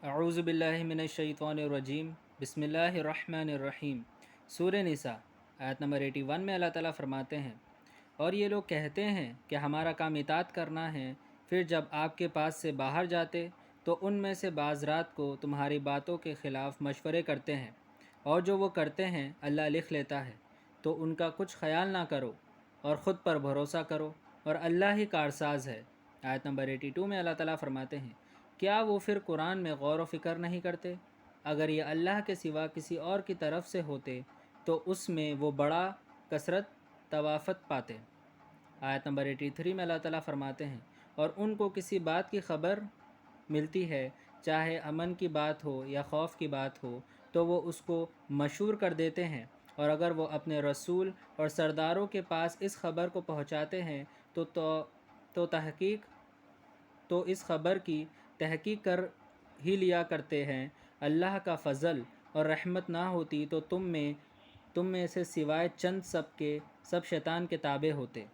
اعوذ باللہ من الشیطان الرجیم بسم اللہ الرحمن الرحیم۔ سورہ نساء آیت نمبر 81 میں اللہ تعالیٰ فرماتے ہیں، اور یہ لوگ کہتے ہیں کہ ہمارا کام اطاعت کرنا ہے، پھر جب آپ کے پاس سے باہر جاتے تو ان میں سے بعض رات کو تمہاری باتوں کے خلاف مشورے کرتے ہیں، اور جو وہ کرتے ہیں اللہ لکھ لیتا ہے، تو ان کا کچھ خیال نہ کرو اور خود پر بھروسہ کرو، اور اللہ ہی کارساز ہے۔ آیت نمبر 82 میں اللہ تعالیٰ فرماتے ہیں، کیا وہ پھر قرآن میں غور و فکر نہیں کرتے؟ اگر یہ اللہ کے سوا کسی اور کی طرف سے ہوتے تو اس میں وہ بڑا کثرت توافت پاتے۔ آیت نمبر 83 میں اللہ تعالیٰ فرماتے ہیں، اور ان کو کسی بات کی خبر ملتی ہے، چاہے امن کی بات ہو یا خوف کی بات ہو، تو وہ اس کو مشہور کر دیتے ہیں، اور اگر وہ اپنے رسول اور سرداروں کے پاس اس خبر کو پہنچاتے ہیں تو اس خبر کی تحقیق کر ہی لیا کرتے ہیں۔ اللہ کا فضل اور رحمت نہ ہوتی تو تم میں سے سوائے چند سب شیطان کے تابع ہوتے۔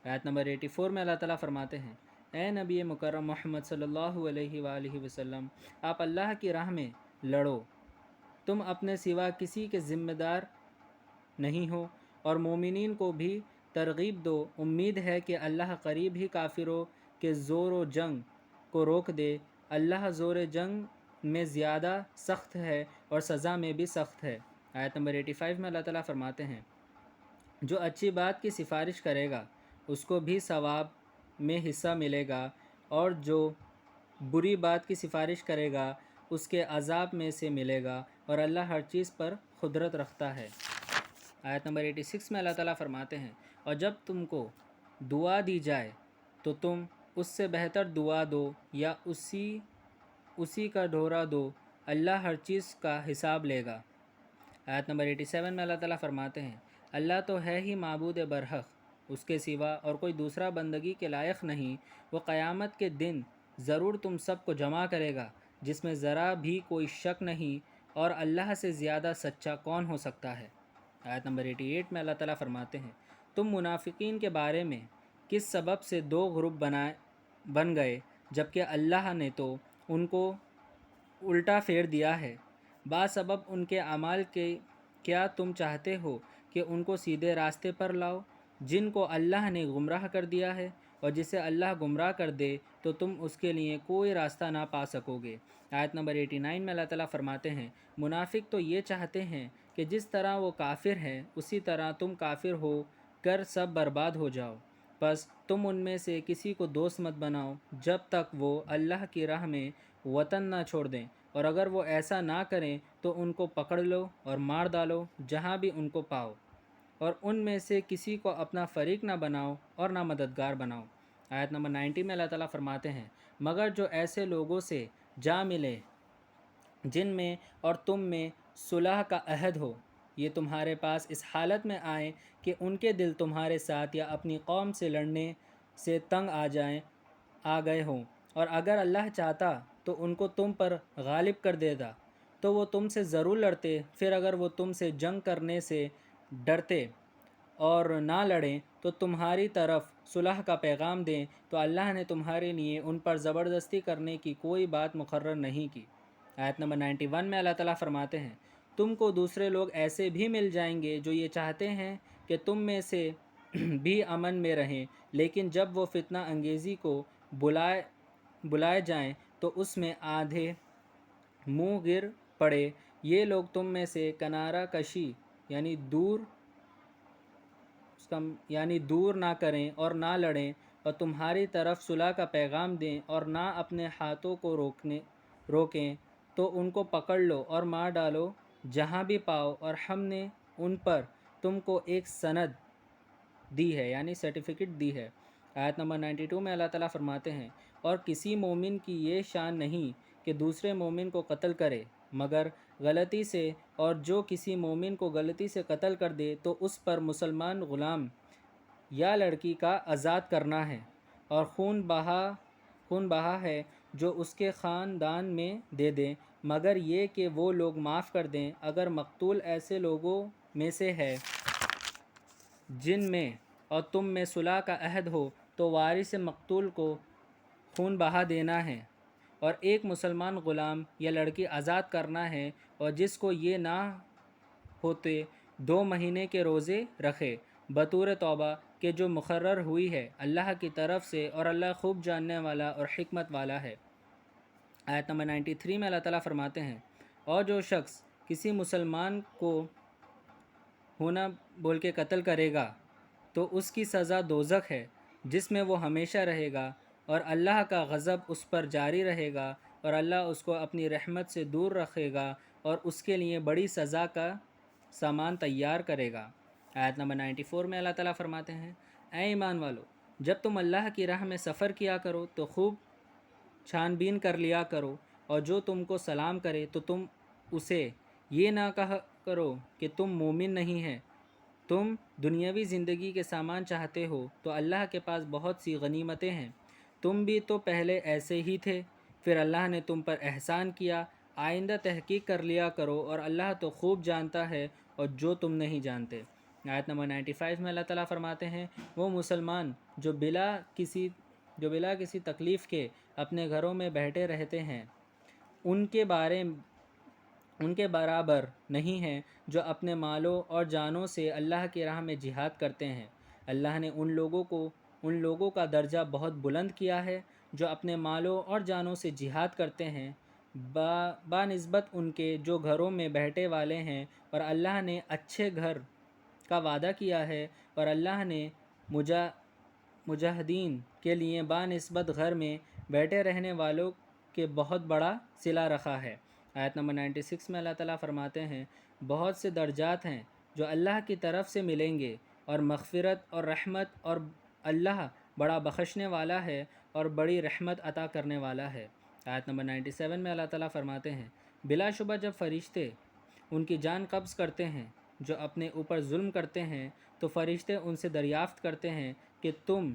آیت نمبر 84 میں اللہ تعالیٰ فرماتے ہیں، اے نبی مکرم محمد صلی اللہ علیہ وآلہ وسلم، آپ اللہ کی راہ میں لڑو، تم اپنے سوا کسی کے ذمہ دار نہیں ہو، اور مومنین کو بھی ترغیب دو، امید ہے کہ اللہ قریب ہی کافروں کے زور و جنگ کو روک دے۔ اللہ زور جنگ میں زیادہ سخت ہے اور سزا میں بھی سخت ہے۔ آیت نمبر 85 میں اللہ تعالیٰ فرماتے ہیں، جو اچھی بات کی سفارش کرے گا اس کو بھی ثواب میں حصہ ملے گا، اور جو بری بات کی سفارش کرے گا اس کے عذاب میں سے ملے گا، اور اللہ ہر چیز پر قدرت رکھتا ہے۔ آیت نمبر 86 میں اللہ تعالیٰ فرماتے ہیں، اور جب تم کو دعا دی جائے تو تم اس سے بہتر دعا دو یا اسی کا ڈھورا دو، اللہ ہر چیز کا حساب لے گا۔ آیت نمبر 87 میں اللہ تعالیٰ فرماتے ہیں، اللہ تو ہے ہی معبود برحق، اس کے سوا اور کوئی دوسرا بندگی کے لائق نہیں۔ وہ قیامت کے دن ضرور تم سب کو جمع کرے گا، جس میں ذرا بھی کوئی شک نہیں، اور اللہ سے زیادہ سچا کون ہو سکتا ہے۔ آیت نمبر 88 میں اللہ تعالیٰ فرماتے ہیں، تم منافقین کے بارے میں کس سبب سے دو گروپ بن گئے، جبکہ اللہ نے تو ان کو الٹا پھیر دیا ہے۔ سبب ان کے اعمال کے، کیا تم چاہتے ہو کہ ان کو سیدھے راستے پر لاؤ؟ جن کو اللہ نے گمراہ کر دیا ہے، اور جسے اللہ گمراہ کر دے تو تم اس کے لیے کوئی راستہ نہ پا سکو گے۔ آیت نمبر 89 میں اللہ تعالیٰ فرماتے ہیں، منافق تو یہ چاہتے ہیں کہ جس طرح وہ کافر ہیں اسی طرح تم کافر ہو کر سب برباد ہو جاؤ، بس تم ان میں سے کسی کو دوست مت بناؤ جب تک وہ اللہ کی راہ میں وطن نہ چھوڑ دیں، اور اگر وہ ایسا نہ کریں تو ان کو پکڑ لو اور مار ڈالو جہاں بھی ان کو پاؤ، اور ان میں سے کسی کو اپنا فریق نہ بناؤ اور نہ مددگار بناؤ۔ آیت نمبر 90 میں اللہ تعالیٰ فرماتے ہیں، مگر جو ایسے لوگوں سے جا ملے جن میں اور تم میں صلح کا عہد ہو، یہ تمہارے پاس اس حالت میں آئیں کہ ان کے دل تمہارے ساتھ یا اپنی قوم سے لڑنے سے تنگ آ گئے ہوں، اور اگر اللہ چاہتا تو ان کو تم پر غالب کر دیتا تو وہ تم سے ضرور لڑتے، پھر اگر وہ تم سے جنگ کرنے سے ڈرتے اور نہ لڑیں تو تمہاری طرف صلح کا پیغام دیں، تو اللہ نے تمہارے لیے ان پر زبردستی کرنے کی کوئی بات مقرر نہیں کی۔ آیت نمبر 91 میں اللہ تعالیٰ فرماتے ہیں، تم کو دوسرے لوگ ایسے بھی مل جائیں گے جو یہ چاہتے ہیں کہ تم میں سے بھی امن میں رہیں، لیکن جب وہ فتنہ انگیزی کو بلائے جائیں تو اس میں آدھے منہ گر پڑے۔ یہ لوگ تم میں سے کنارہ کشی یعنی دور نہ کریں اور نہ لڑیں، اور تمہاری طرف صلح کا پیغام دیں اور نہ اپنے ہاتھوں کو روکیں، تو ان کو پکڑ لو اور مار ڈالو جہاں بھی پاؤ، اور ہم نے ان پر تم کو ایک سند دی ہے یعنی سرٹیفکیٹ دی ہے۔ آیت نمبر 92 میں اللہ تعالیٰ فرماتے ہیں، اور کسی مومن کی یہ شان نہیں کہ دوسرے مومن کو قتل کرے مگر غلطی سے، اور جو کسی مومن کو غلطی سے قتل کر دے تو اس پر مسلمان غلام یا لڑکی کا آزاد کرنا ہے، اور خون بہا ہے جو اس کے خاندان میں دے دیں، مگر یہ کہ وہ لوگ معاف کر دیں۔ اگر مقتول ایسے لوگوں میں سے ہے جن میں اور تم میں صلح کا عہد ہو تو وارث مقتول کو خون بہا دینا ہے، اور ایک مسلمان غلام یا لڑکی آزاد کرنا ہے، اور جس کو یہ نہ ہوتے 2 مہینے کے روزے رکھے بطور توبہ کہ جو مقرر ہوئی ہے اللہ کی طرف سے، اور اللہ خوب جاننے والا اور حکمت والا ہے۔ آیت نمبر 93 میں اللہ تعالیٰ فرماتے ہیں، اور جو شخص کسی مسلمان کو ہونا بول کے قتل کرے گا تو اس کی سزا دوزخ ہے جس میں وہ ہمیشہ رہے گا، اور اللہ کا غضب اس پر جاری رہے گا، اور اللہ اس کو اپنی رحمت سے دور رکھے گا اور اس کے لیے بڑی سزا کا سامان تیار کرے گا۔ آیت نمبر 94 میں اللہ تعالیٰ فرماتے ہیں، اے ایمان والو، جب تم اللہ کی راہ میں سفر کیا کرو تو خوب چھان بین کر لیا کرو، اور جو تم کو سلام کرے تو تم اسے یہ نہ کہا کرو کہ تم مومن نہیں ہے۔ تم دنیاوی زندگی کے سامان چاہتے ہو تو اللہ کے پاس بہت سی غنیمتیں ہیں، تم بھی تو پہلے ایسے ہی تھے، پھر اللہ نے تم پر احسان کیا، آئندہ تحقیق کر لیا کرو، اور اللہ تو خوب جانتا ہے اور جو تم نہیں جانتے۔ آیت نمبر 95 میں اللہ تعالیٰ فرماتے ہیں، وہ مسلمان جو بلا کسی تکلیف کے اپنے گھروں میں بیٹھے رہتے ہیں ان کے برابر نہیں ہیں جو اپنے مالوں اور جانوں سے اللہ کی راہ میں جہاد کرتے ہیں۔ اللہ نے ان لوگوں کا درجہ بہت بلند کیا ہے جو اپنے مالوں اور جانوں سے جہاد کرتے ہیں بنسبت ان کے جو گھروں میں بیٹھے والے ہیں، اور اللہ نے اچھے گھر کا وعدہ کیا ہے، اور اللہ نے مجاہدین کے لیے بنسبت گھر میں بیٹھے رہنے والوں کے بہت بڑا صلہ رکھا ہے۔ آیت نمبر 96 میں اللہ تعالیٰ فرماتے ہیں، بہت سے درجات ہیں جو اللہ کی طرف سے ملیں گے، اور مغفرت اور رحمت، اور اللہ بڑا بخشنے والا ہے اور بڑی رحمت عطا کرنے والا ہے۔ آیت نمبر 97 میں اللہ تعالیٰ فرماتے ہیں، بلا شبہ جب فرشتے ان کی جان قبض کرتے ہیں جو اپنے اوپر ظلم کرتے ہیں تو فرشتے ان سے دریافت کرتے ہیں کہ تم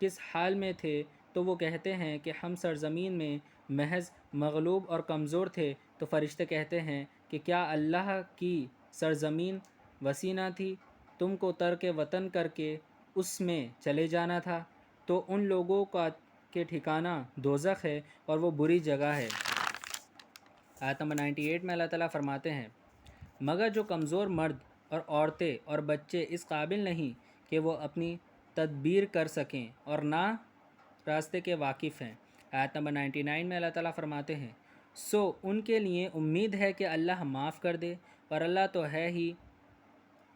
کس حال میں تھے، تو وہ کہتے ہیں کہ ہم سرزمین میں محض مغلوب اور کمزور تھے، تو فرشتے کہتے ہیں کہ کیا اللہ کی سرزمین وسیع نہ تھی، تم کو ترک وطن کر کے اس میں چلے جانا تھا، تو ان لوگوں کے ٹھکانہ دوزخ ہے اور وہ بری جگہ ہے۔ آیت نمبر 98 میں اللہ تعالیٰ فرماتے ہیں، مگر جو کمزور مرد اور عورتیں اور بچے اس قابل نہیں کہ وہ اپنی تدبیر کر سکیں اور نہ راستے کے واقف ہیں۔ آیت نمبر 99 میں اللہ تعالیٰ فرماتے ہیں، سو ان کے لیے امید ہے کہ اللہ معاف کر دے، اور اللہ تو ہے ہی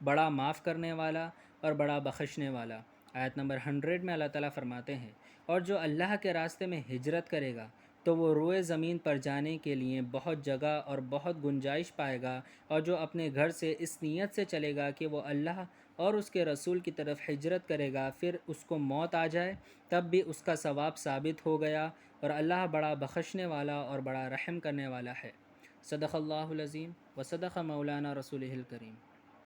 بڑا معاف کرنے والا اور بڑا بخشنے والا۔ آیت نمبر 100 میں اللہ تعالیٰ فرماتے ہیں، اور جو اللہ کے راستے میں ہجرت کرے گا تو وہ روئے زمین پر جانے کے لیے بہت جگہ اور بہت گنجائش پائے گا، اور جو اپنے گھر سے اس نیت سے چلے گا کہ وہ اللہ اور اس کے رسول کی طرف ہجرت کرے گا، پھر اس کو موت آ جائے تب بھی اس کا ثواب ثابت ہو گیا، اور اللہ بڑا بخشنے والا اور بڑا رحم کرنے والا ہے۔ صدق اللہ العظیم و صدق مولانا رسولہ الکریم۔